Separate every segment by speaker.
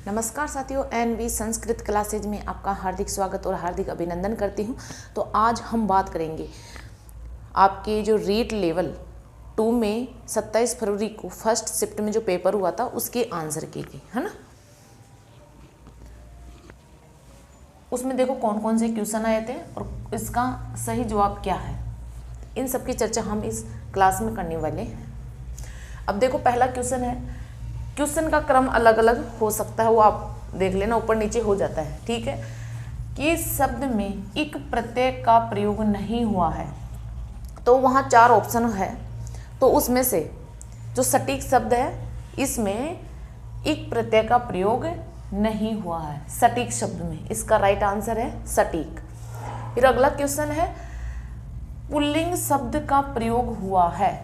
Speaker 1: नमस्कार साथियों, NV Sanskrit classes में आपका हार्दिक स्वागत और हार्दिक अभिनंदन करती हूँ। तो आज हम बात करेंगे आपके जो रीट लेवल 2 में 27 फरवरी को फर्स्ट शिफ्ट में जो पेपर हुआ था उसके आंसर के, है ना। उसमें देखो कौन कौन से क्वेश्चन आए थे और इसका सही जवाब क्या है, इन सब की चर्चा हम इस क्लास में करने वाले हैं। अब देखो पहला क्वेश्चन है, क्वेश्चन का क्रम अलग अलग हो सकता है, वो आप देख लेना, ऊपर नीचे हो जाता है, ठीक है। कि शब्द में इक प्रत्यय का प्रयोग नहीं हुआ है, तो वहाँ 4 ऑप्शन है। तो उसमें से जो सटीक शब्द है इसमें इक प्रत्यय का प्रयोग नहीं हुआ है, सटीक शब्द में इसका राइट आंसर है सटीक। फिर अगला क्वेश्चन है, पुल्लिंग शब्द का प्रयोग हुआ है,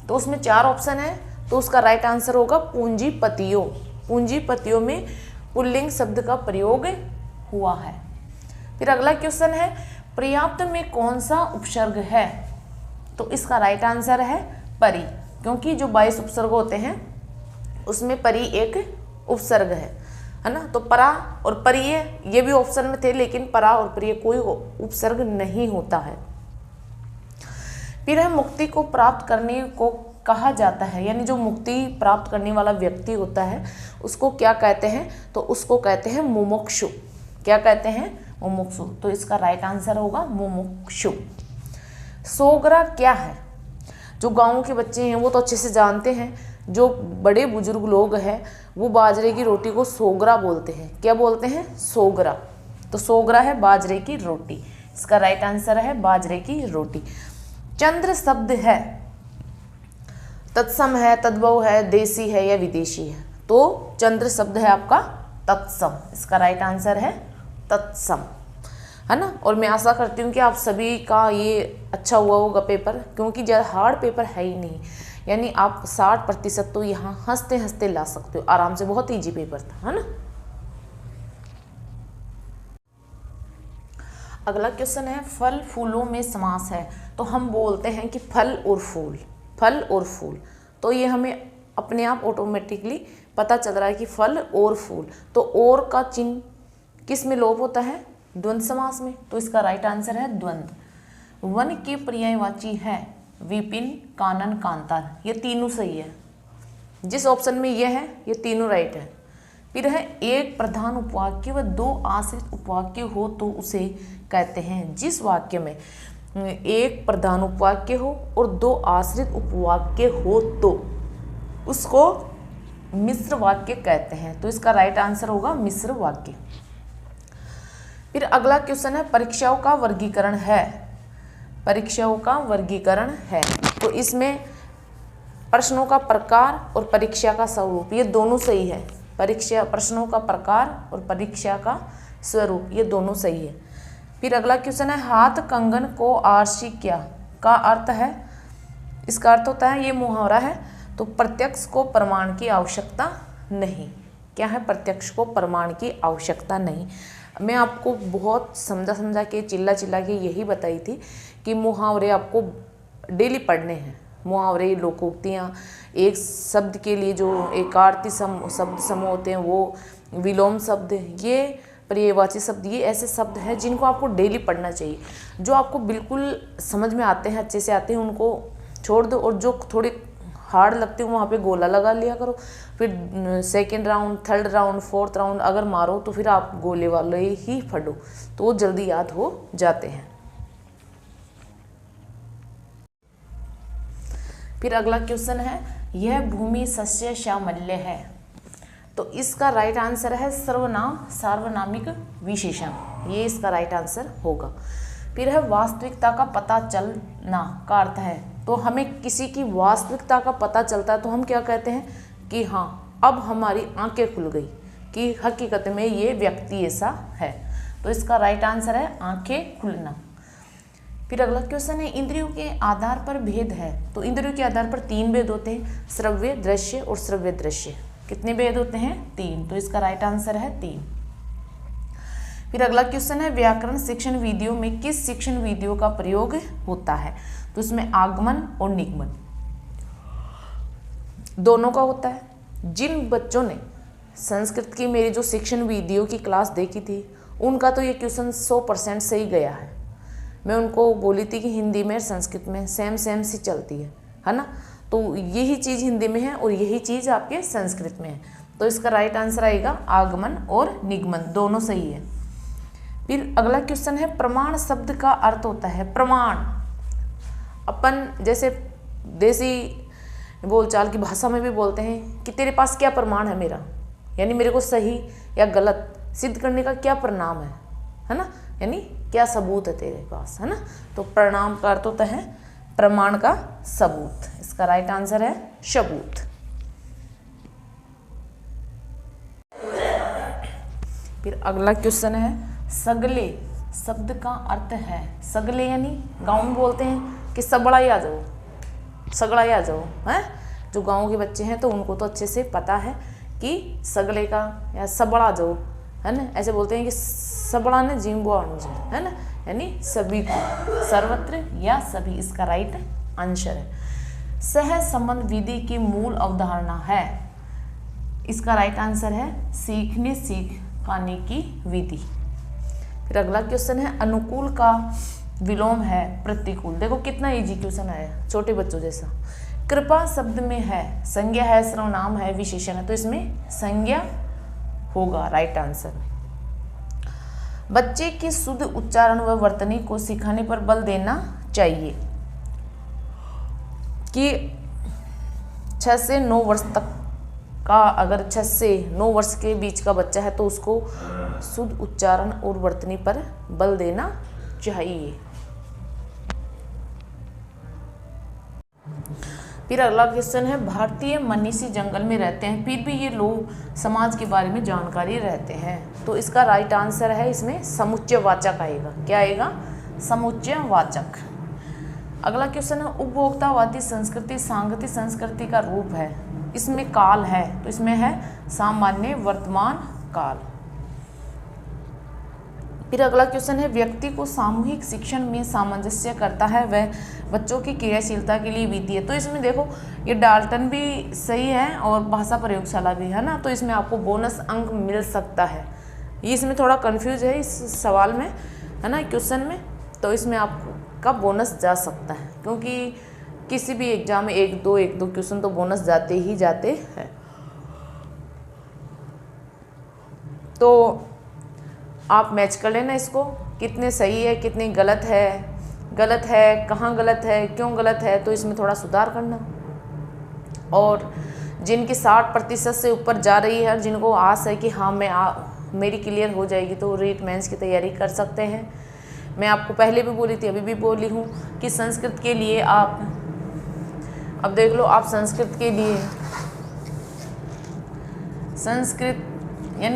Speaker 1: तो उसमें 4 ऑप्शन है, तो उसका राइट आंसर होगा पूंजीपतियों। पूंजीपतियों में पुल्लिंग शब्द का प्रयोग हुआ है। फिर अगला क्वेश्चन है, पर्याप्त में कौन सा उपसर्ग है, तो इसका राइट आंसर है परि, क्योंकि जो 22 उपसर्ग होते हैं उसमें परि एक उपसर्ग है ना। तो परा और परिय ये भी ऑप्शन में थे, लेकिन परा और परिय कोई उपसर्ग नहीं होता है। फिर है, मुक्ति को प्राप्त करने को कहा जाता है, यानी जो मुक्ति प्राप्त करने वाला व्यक्ति होता है उसको क्या कहते हैं, तो उसको कहते हैं मुमुक्षु। क्या कहते हैं? मुमुक्षु। तो इसका राइट आंसर होगा मुमुक्षु। सोगरा क्या है? जो गाँव के बच्चे हैं वो तो अच्छे से जानते हैं, जो बड़े बुजुर्ग लोग हैं वो बाजरे की रोटी को सोगरा बोलते हैं। क्या बोलते हैं? सोगरा। तो सोगरा है बाजरे की रोटी, इसका राइट आंसर है बाजरे की रोटी। चंद्र शब्द है, तत्सम है, तद्भव है, देसी है या विदेशी है, तो चंद्र शब्द है आपका तत्सम, इसका राइट आंसर है तत्सम, है ना। और मैं आशा करती हूँ कि आप सभी का ये अच्छा हुआ होगा पेपर, क्योंकि ज़्यादा हार्ड पेपर है ही नहीं, यानी आप 60% तो यहाँ हंसते हंसते ला सकते हो आराम से, बहुत ईजी पेपर था, है ना। अगला क्वेश्चन है, फल फूलों में समास है, तो हम बोलते हैं कि फल और फूल, फल और फूल, तो ये हमें अपने आप ऑटोमेटिकली पता चल रहा है कि फल और फूल। तो और का चिन्ह किस में लोप होता है? द्वंद्व समास में, तो इसका राइट आंसर है द्वंद्व। वन के पर्यायवाची है विपिन, कानन, कांतार, ये तीनों सही है। जिस ऑप्शन में ये है ये तीनों राइट है। फिर है, एक प्रधान उपवाक्य व 2 आश्रित उपवाक्य हो तो उसे कहते हैं, जिस वाक्य में एक प्रधान उपवाक्य हो और 2 आश्रित उपवाक्य हो तो उसको मिश्र वाक्य कहते हैं, तो इसका राइट आंसर होगा मिश्र वाक्य। फिर अगला क्वेश्चन है, परीक्षाओं का वर्गीकरण है, परीक्षाओं का वर्गीकरण है, तो इसमें प्रश्नों का प्रकार और परीक्षा का स्वरूप ये दोनों सही है। परीक्षा, प्रश्नों का प्रकार और परीक्षा का स्वरूप ये दोनों सही है। फिर अगला क्वेश्चन है, हाथ कंगन को आरसी क्या का अर्थ है, इसका अर्थ होता है, ये मुहावरा है, तो प्रत्यक्ष को प्रमाण की आवश्यकता नहीं। क्या है? प्रत्यक्ष को प्रमाण की आवश्यकता नहीं। मैं आपको बहुत समझा के चिल्ला के यही बताई थी कि मुहावरे आपको डेली पढ़ने हैं। मुहावरे, लोकोक्तियाँ, एक शब्द के लिए जो एकार्थी शब्द समूह होते हैं वो, विलोम शब्द, ये पर्यायवाची शब्द, ये ऐसे शब्द हैं जिनको आपको डेली पढ़ना चाहिए। जो आपको बिल्कुल समझ में आते हैं, अच्छे से आते हैं, उनको छोड़ दो, और जो थोड़े हार्ड लगते हैं वहाँ पे गोला लगा लिया करो। फिर second round, third round, fourth round अगर मारो तो फिर आप गोले वाले ही पढ़ो, तो वो जल्दी याद हो जाते हैं। फिर अगला क्वेश्चन है, यह भूमि सस्य श्यामल्य है, तो इसका राइट आंसर है सर्वनाम, सार्वनामिक विशेषण, ये इसका राइट आंसर होगा। फिर है, वास्तविकता का पता चलना का अर्थ है, तो हमें किसी की वास्तविकता का पता चलता है तो हम क्या कहते हैं कि हाँ अब हमारी आंखें खुल गई कि हकीकत में ये व्यक्ति ऐसा है, तो इसका राइट आंसर है आंखें खुलना। फिर अगला क्वेश्चन है, इंद्रियों के आधार पर भेद है, तो इंद्रियों के आधार पर 3 भेद होते हैं, श्रव्य, दृश्य और श्रव्य दृश्य। कितने भेद होते हैं? 3, तो इसका राइट आंसर है 3। फिर अगला क्वेश्चन है, व्याकरण शिक्षण विधियों में किस शिक्षण विधियों का प्रयोग होता है, तो इसमें आगमन और निगमन दोनों का होता है। जिन बच्चों ने संस्कृत की मेरी जो शिक्षण वीडियो की क्लास देखी थी, उनका तो ये क्वेश्चन 100% सही गया है। मैं उनको बोली थी कि हिंदी में संस्कृत में सेम सी चलती है ना। तो यही चीज़ हिंदी में है और यही चीज़ आपके संस्कृत में है। तो इसका राइट आंसर आएगा आगमन और निगमन, दोनों सही है। फिर अगला क्वेश्चन है, प्रमाण शब्द का अर्थ होता है प्रमाण। अपन जैसे देसी बोलचाल की भाषा में भी बोलते हैं कि तेरे पास क्या प्रमाण है मेरा, यानी मेरे को सही या गलत सिद्ध करने का क्या प्रमाण है ना, यानी क्या सबूत है तेरे पास, है ना। तो प्रमाण का अर्थ होता है प्रमाण का सबूत। इसका राइट आंसर है सबूत। फिर अगला क्वेश्चन है, सगले शब्द का अर्थ है, सगले यानी गाँव में बोलते हैं कि सबड़ा ही आ जाओ, सगड़ा ही आ जाओ, है। जो गांव के बच्चे हैं तो उनको तो अच्छे से पता है कि सगले का या सबड़ा जाओ, है ना। ऐसे बोलते हैं कि सबड़ा ने जिम्बो, है ना, यानी सभी को, सर्वत्र या सभी। इसका राइट आंसर है। सह संबंध विधि की मूल अवधारणा है, इसका राइट आंसर है सीखने सिखाने की विधि। फिर अगला क्वेश्चन है, अनुकूल का विलोम है प्रतिकूल। देखो कितना इजी क्वेश्चन आया, छोटे बच्चों जैसा। कृपा शब्द में है संज्ञा है, सर्वनाम है, विशेषण है, तो इसमें संज्ञा होगा राइट आंसर। बच्चे की शुद्ध उच्चारण व वर्तनी को सिखाने पर बल देना चाहिए कि 6 से 9 वर्ष तक का, अगर 6 से 9 वर्ष के बीच का बच्चा है तो उसको शुद्ध उच्चारण और वर्तनी पर बल देना चाहिए। फिर अगला क्वेश्चन है, भारतीय मनीषी जंगल में रहते हैं फिर भी ये लोग समाज के बारे में जानकारी रहते हैं, तो इसका राइट आंसर है इसमें समुच्चयवाचक आएगा। क्या आएगा? समुच्चयवाचक। अगला क्वेश्चन है, उपभोक्तावादी संस्कृति सांगति संस्कृति का रूप है, इसमें काल है, तो इसमें है सामान्य वर्तमान काल। फिर अगला क्वेश्चन है, व्यक्ति को सामूहिक शिक्षण में सामंजस्य करता है वह बच्चों की क्रियाशीलता के लिए विधि है, तो इसमें देखो ये डाल्टन भी सही है और भाषा प्रयोगशाला भी, है ना, तो इसमें आपको बोनस अंक मिल सकता है। ये इसमें थोड़ा कंफ्यूज है इस सवाल में, है ना, क्वेश्चन में, तो इसमें आपका बोनस जा सकता है, क्योंकि किसी भी एग्जाम में एक दो क्वेश्चन तो बोनस जाते ही जाते हैं। तो आप मैच कर लेना इसको, कितने सही है कितने गलत है, कहाँ गलत है, क्यों गलत है, तो इसमें थोड़ा सुधार करना। और जिनकी 60% से ऊपर जा रही है, जिनको आस है कि हाँ मेरी क्लियर हो जाएगी, तो रीट मेंस की तैयारी कर सकते हैं। मैं आपको पहले भी बोली थी, अभी भी बोली हूँ कि संस्कृत के लिए आप, अब देख लो, आप संस्कृत के लिए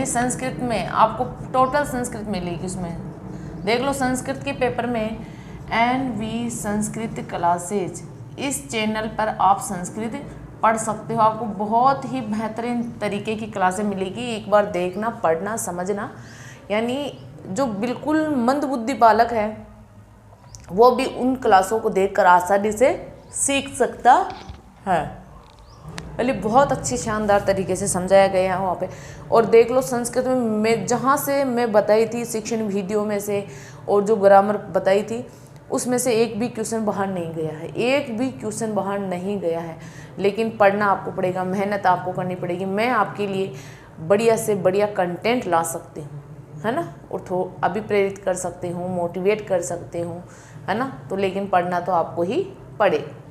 Speaker 1: संस्कृत में आपको टोटल संस्कृत मिलेगी। उसमें देख लो, संस्कृत के पेपर में NV संस्कृत क्लासेज, इस चैनल पर आप संस्कृत पढ़ सकते हो। आपको बहुत ही बेहतरीन तरीके की क्लासें मिलेगी, एक बार देखना, पढ़ना, समझना। यानी जो बिल्कुल मंदबुद्धि बालक है वो भी उन क्लासों को देखकर आसानी से सीख सकता है। पहले बहुत अच्छी शानदार तरीके से समझाया गया है वहाँ पे। और देख लो, संस्कृत में मैं जहाँ से मैं बताई थी शिक्षण वीडियो में से, और जो ग्रामर बताई थी उसमें से एक भी क्वेश्चन बाहर नहीं गया है, एक भी क्वेश्चन बाहर नहीं गया है। लेकिन पढ़ना आपको पड़ेगा, मेहनत आपको करनी पड़ेगी। मैं आपके लिए बढ़िया से बढ़िया कंटेंट ला सकती हूँ, है ना, और अभी प्रेरित कर सकती हूँ, मोटिवेट कर सकती हूँ, है ना। तो लेकिन पढ़ना तो आपको ही पड़ेगा।